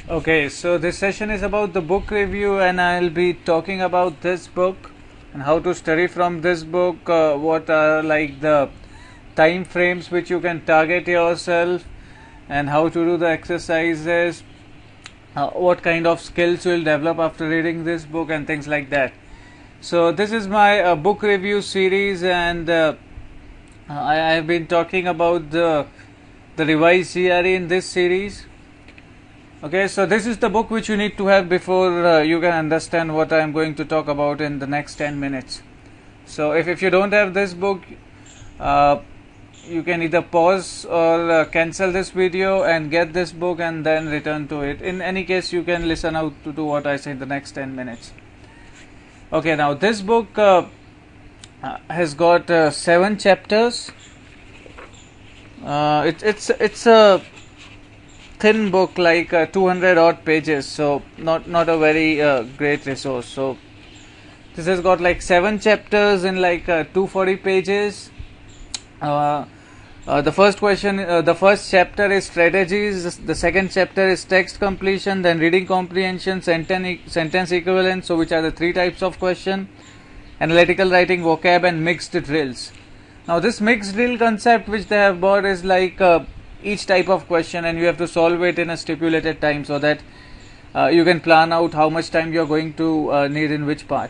Okay, so this session is about the book review, and I'll be talking about this book and how to study from this book. What are like the time frames which you can target yourself, and how to do the exercises. What kind of skills you will develop after reading this book, and things like that. So this is my book review series, and I have been talking about the Revised GRE in this series. Okay, so this is the book which you need to have before you can understand what I am going to talk about in the next 10 minutes. So if you don't have this book, you can either pause or cancel this video and get this book and then return to it. In any case, you can listen out to what I say in the next 10 minutes. Okay, now this book has got 7 chapters. It's a thin book, like 200 odd pages, so not a very great resource. So this has got like 7 chapters in like 240 pages. The first chapter is strategies. The second chapter is text completion, then reading comprehension, sentence equivalence, so which are the 3 types of question, analytical writing, vocab, and mixed drills. Now this mixed drill concept which they have brought is like each type of question, and you have to solve it in a stipulated time, so that you can plan out how much time you are going to need in which part.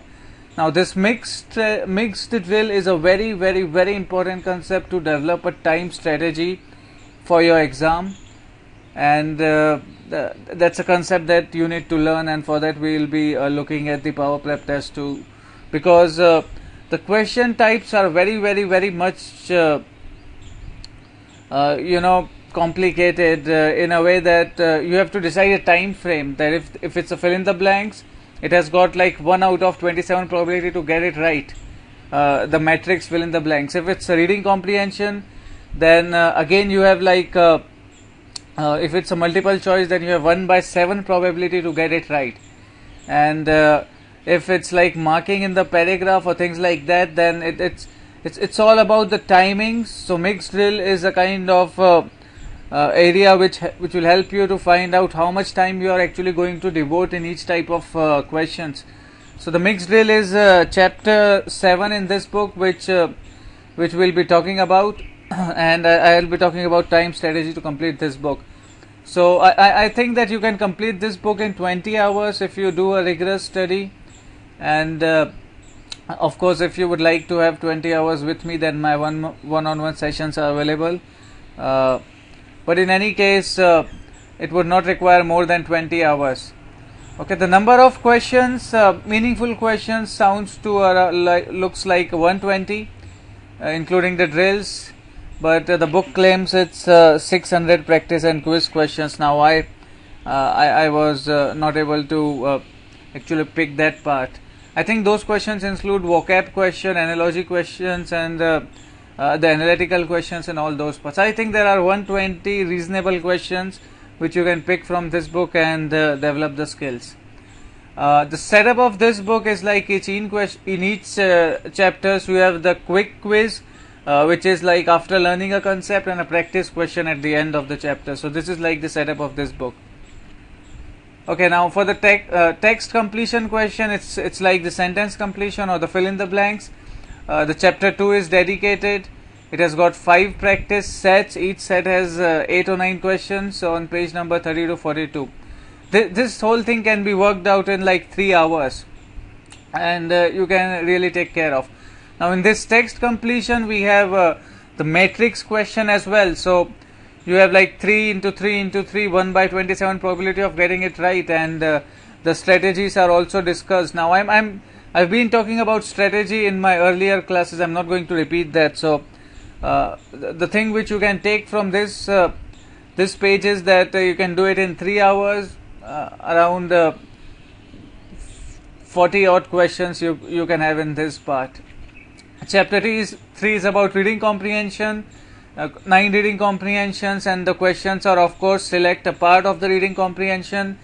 Now this mixed drill is a very important concept to develop a time strategy for your exam, and that's a concept that you need to learn, and for that we will be looking at the power prep test too, because the question types are very much complicated in a way that you have to decide a time frame. That if it's a fill in the blanks, it has got like 1 out of 27 probability to get it right, the matrix fill in the blanks. If it's a reading comprehension, then again you have like if it's a multiple choice, then you have 1/7 probability to get it right. And if it's like marking in the paragraph or things like that, then it's all about the timings. So mixed drill is a kind of area which will help you to find out how much time you are actually going to devote in each type of questions. So the mixed drill is chapter 7 in this book, which we'll be talking about, and I'll be talking about time strategy to complete this book. So I think that you can complete this book in 20 hours if you do a rigorous study, and of course if you would like to have 20 hours with me, then my one-on-one sessions are available. But in any case, it would not require more than 20 hours. Okay, the number of questions, meaningful questions, sounds to looks like 120, including the drills, but the book claims it's 600 practice and quiz questions. Now I was not able to actually pick that part. I think those questions include vocab question, analogy questions, and the analytical questions and all those parts. I think there are 120 reasonable questions which you can pick from this book and develop the skills. The setup of this book is like in each chapters you have the quick quiz, which is like after learning a concept, and a practice question at the end of the chapter. So this is like the setup of this book. Okay, now for the text completion question, it's like the sentence completion or the fill in the blanks. The chapter 2 is dedicated. It has got 5 practice sets. Each set has 8 or 9 questions on page number 30 to 42. This whole thing can be worked out in like 3 hours, and you can really take care of. Now in this text completion, we have the matrix question as well. So you have like 3 into 3 into 3, 1/27 probability of getting it right, and the strategies are also discussed. Now I've been talking about strategy in my earlier classes. I'm not going to repeat that. So the thing which you can take from this page is that you can do it in 3 hours, around 40 odd questions you can have in this part. Chapter 3 is about reading comprehension, 9 reading comprehensions, and the questions are, of course, select a part of the reading comprehension,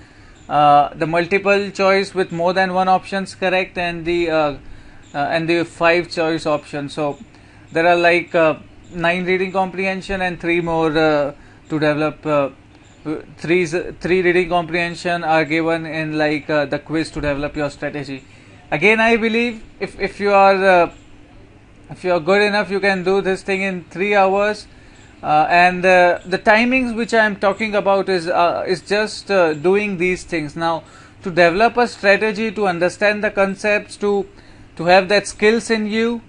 the multiple choice with more than one options correct, and the 5 choice option. So there are like 9 reading comprehension and 3 more to develop Three reading comprehension are given in like the quiz to develop your strategy. Again, I believe if you are good enough, you can do this thing in 3 hours. And the timings which I am talking about is just doing these things. Now, to develop a strategy, to understand the concepts, to have that skills in you,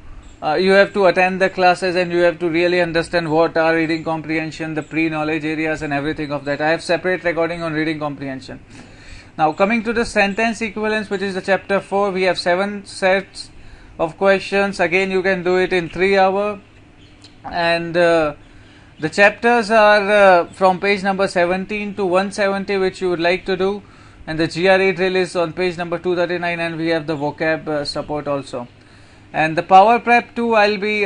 you have to attend the classes and you have to really understand what are reading comprehension, the pre-knowledge areas and everything of that. I have separate recording on reading comprehension. Now, coming to the sentence equivalence, which is the chapter 4, we have 7 sets of questions. Again, you can do it in 3 hours. And the chapters are from page number 17 to 170, which you would like to do. And the GRE drill is on page number 239, and we have the vocab support also. And the power prep 2, I'll be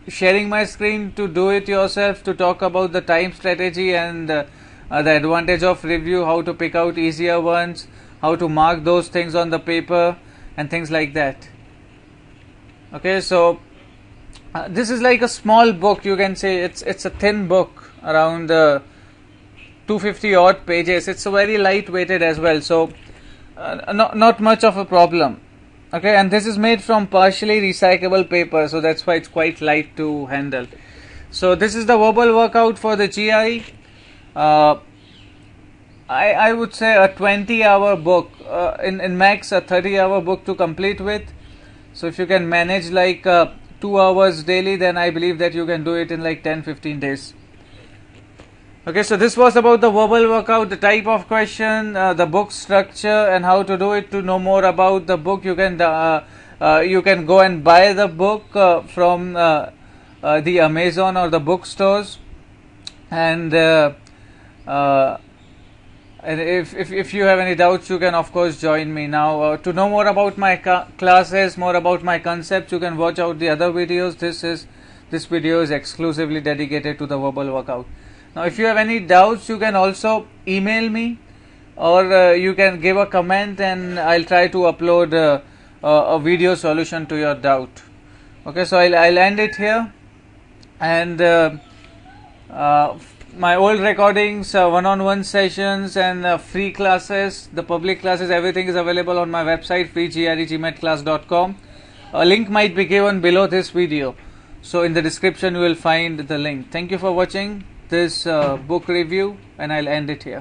sharing my screen to do it yourself, to talk about the time strategy and the advantage of review, how to pick out easier ones, how to mark those things on the paper and things like that. Okay, so this is like a small book, you can say. It's a thin book, around 250 odd pages. It's a very lightweighted as well, so not much of a problem. Okay, and this is made from partially recyclable paper, so that's why it's quite light to handle. So this is the verbal workout for the GRE. I would say a 20-hour book, in max a 30-hour book to complete with. So if you can manage like 2 hours daily, then I believe that you can do it in like 10-15 days. Okay, so this was about the verbal workout, the type of question, the book structure, and how to do it. To know more about the book, you can go and buy the book from the Amazon or the bookstores. And if you have any doubts, you can of course join me. Now, to know more about my classes, more about my concepts, you can watch out the other videos. This video is exclusively dedicated to the verbal workout. Now, if you have any doubts, you can also email me, or you can give a comment, and I'll try to upload a video solution to your doubt. Okay, so I'll end it here. And my old recordings, one-on-one sessions, and free classes, the public classes, everything is available on my website, freegreclass.com. A link might be given below this video, so in the description you will find the link. Thank you for watching this book review, and I'll end it here.